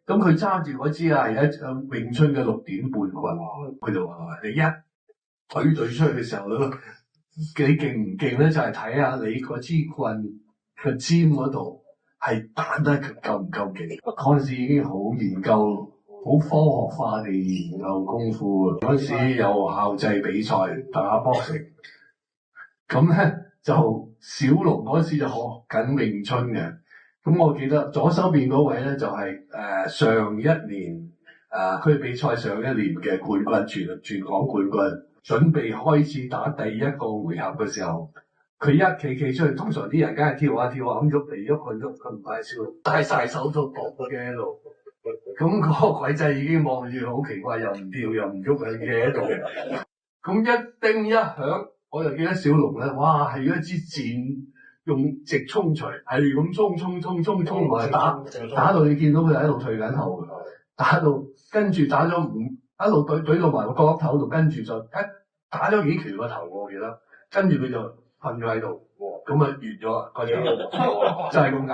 咁佢揸住嗰支啊，而家詠春嘅6點半棍，佢就話：你一懟出去嘅時候咧，你勁唔勁咧？就係睇下你嗰支棍嘅尖嗰度係彈得夠唔夠勁。嗰陣時已經好研究。好科學化地研究功夫啊！嗰時有校際比賽打boxing，咁咧就小龍嗰時就學緊詠春嘅。咁我記得左手邊嗰位咧就係、上一年區比賽上一年嘅冠軍，全港冠軍，準備開始打第一個回合嘅時候，佢一企出去，通常啲人梗係跳下咁喐嚟喐去佢唔係笑，戴晒手套搏嘅喺度。咁嗰個鬼仔已經望住好奇怪，又唔跳又唔喐嘅企喺度。咁一叮一響，我就記得小龍咧，哇係一支箭，用直衝錘，係咁衝埋打到你見到佢喺度退緊後，跟住打咗一路懟到埋個角落頭度，跟住就打咗幾拳個頭，我記得，跟住佢就瞓咗喺度，咁啊完咗啦，嗰場就係咁解。